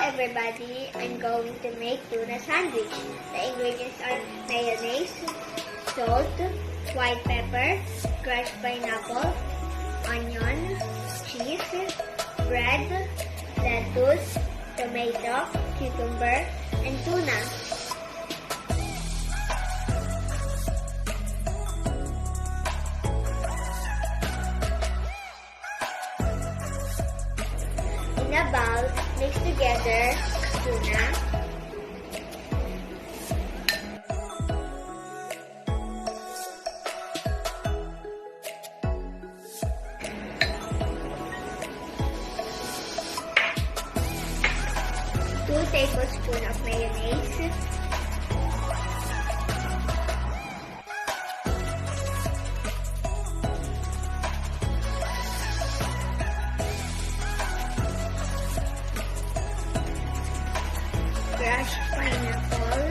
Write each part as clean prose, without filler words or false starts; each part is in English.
everybody, I'm going to make tuna sandwich. The ingredients are mayonnaise, salt, white pepper, crushed pineapple, onion, cheese, bread, lettuce, tomato, cucumber, and tuna. In a bowl, mix together tuna, two tablespoons of mayonnaise, crushed pineapple,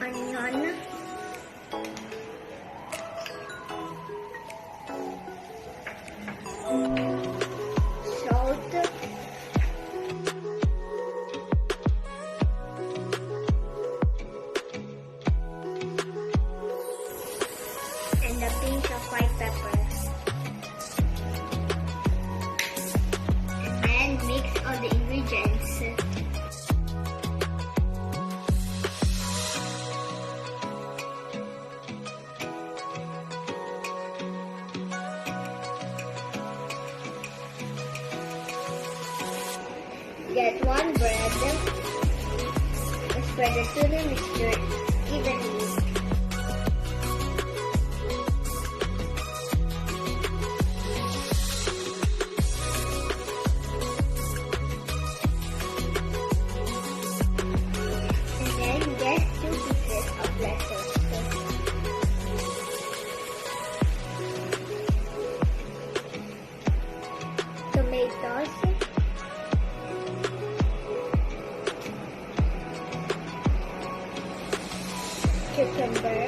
onion, salt, and a pinch of white pepper. And mix all the ingredients. Get one bread and spread the tuna mixture evenly. And then get 2 pieces of lettuce. Tomatoes, cucumber,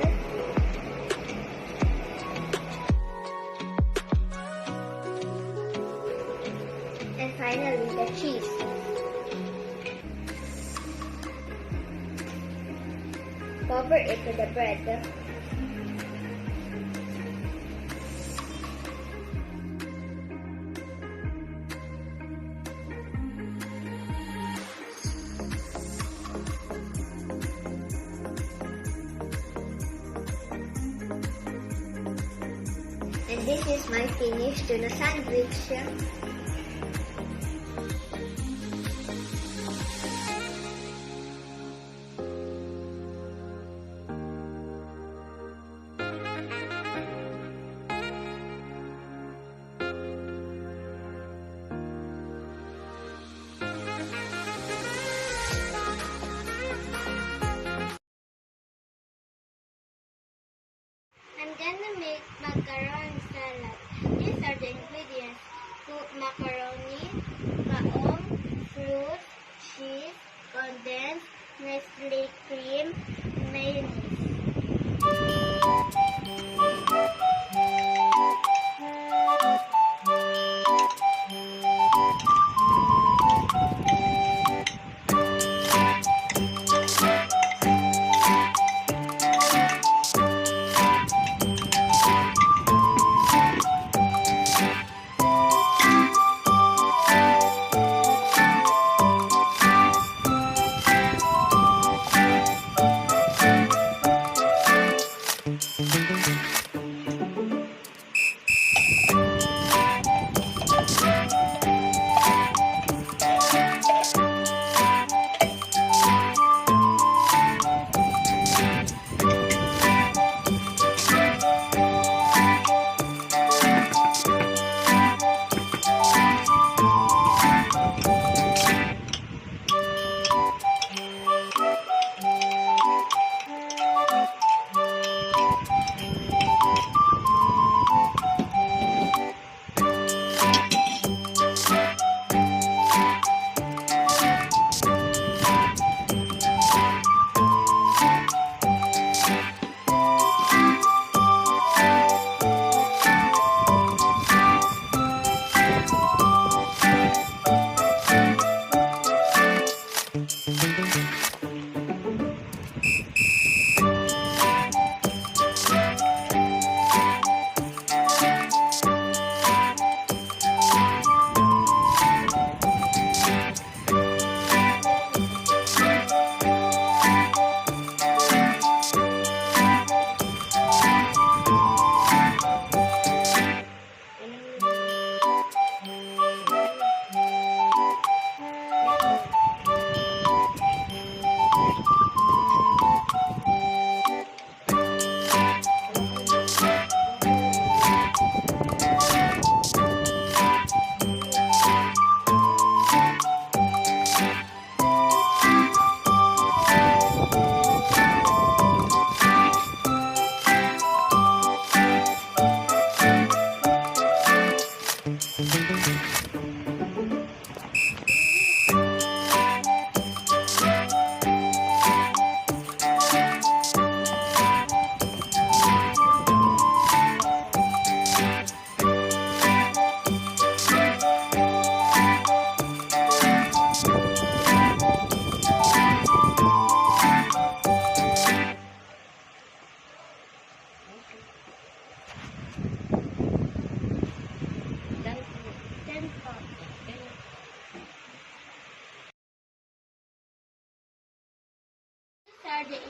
and finally the cheese. Cover it with the bread. And this is my finished tuna sandwich. I'm gonna make macaroni salad. These are the ingredients: macaroni, baong, fruit, cheese, condensed, Nestle cream, mayonnaise.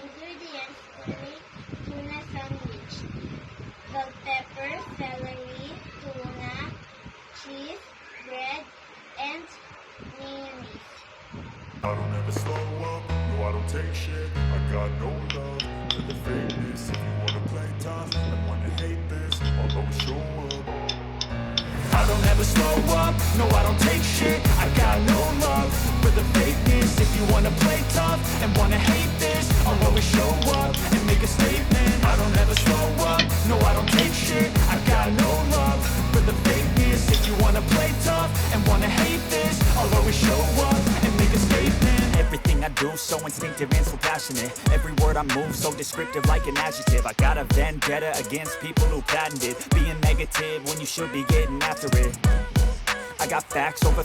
ingredients for a tuna sandwich: bell pepper, celery, tuna, cheese, bread, and mayonnaise. I don't ever slow up, no I don't take shit. I got no love for the fakeness. If you wanna play tough and wanna hate this, I'll always show up. I don't ever slow up, no I don't take shit. I got no love for the fakeness. If you wanna play tough and wanna hate this, I'll always show up and make a statement. I don't ever slow up, no I don't take shit. I got no love for the fakeness. If you wanna play tough and wanna hate this, I'll always show up and make a statement. Everything I do, so instinctive and so passionate. Every word I move, so descriptive like an adjective. I got a vendetta against people who patented being negative when you should be getting after it. I got facts over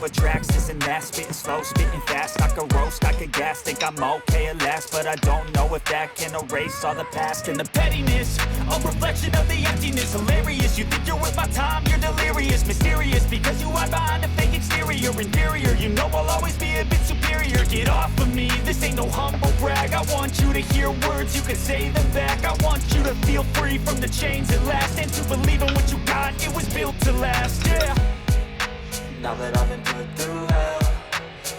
tracks, this and that. Spitting slow, spitting fast. I could roast, I could gas. Think I'm okay at last, but I don't know if that can erase all the past. And the pettiness, a reflection of the emptiness. Hilarious, you think you're worth my time, you're delirious. Mysterious, because you hide behind a fake exterior. Inferior, you know I'll always be a bit superior. Get off of me, this ain't no humble brag. I want you to hear words, you can say them back. I want you to feel free from the chains at last, and to believe in what you got, it was built to last, yeah. Now that I've been put through hell,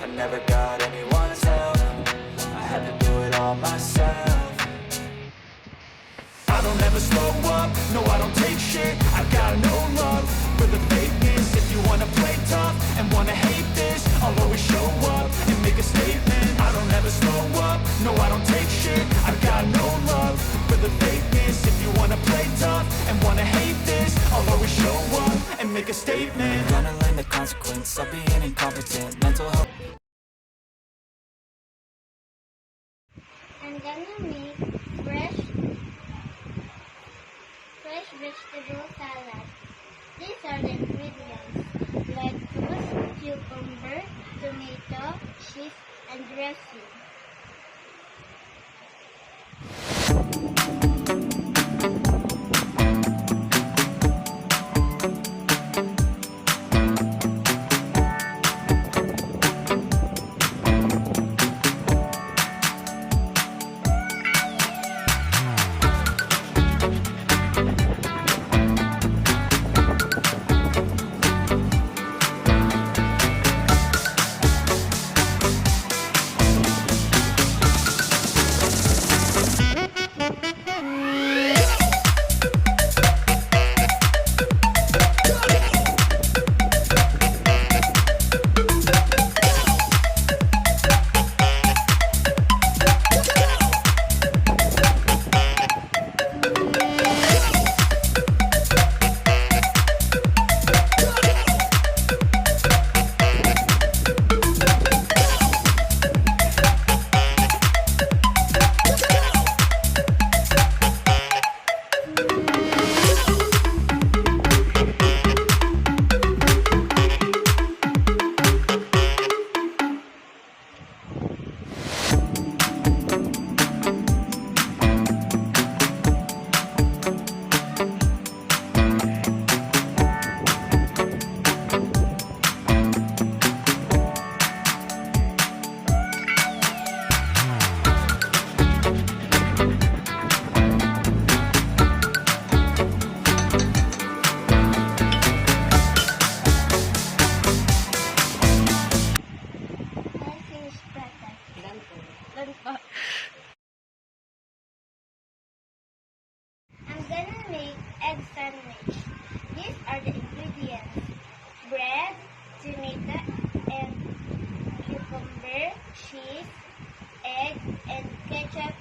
I never got anyone's help. I had to do it all myself. I don't ever slow up, no I don't take shit. I got no love for the fakeness. If you wanna play tough and wanna hate this, I'll always show up and make a statement. I don't ever slow up, no I don't take shit. I got no love for the fakeness. If you wanna play tough and wanna hate this, I'll always show up and make a statement. I'm gonna learn the consequence of being incompetent. Mental health. I'm gonna make fresh vegetable salad. These are the ingredients: lettuce, cucumber, tomato, cheese, and dressing. I'm gonna make egg sandwich. These are the ingredients: bread, tomato, and cucumber, cheese, egg, and ketchup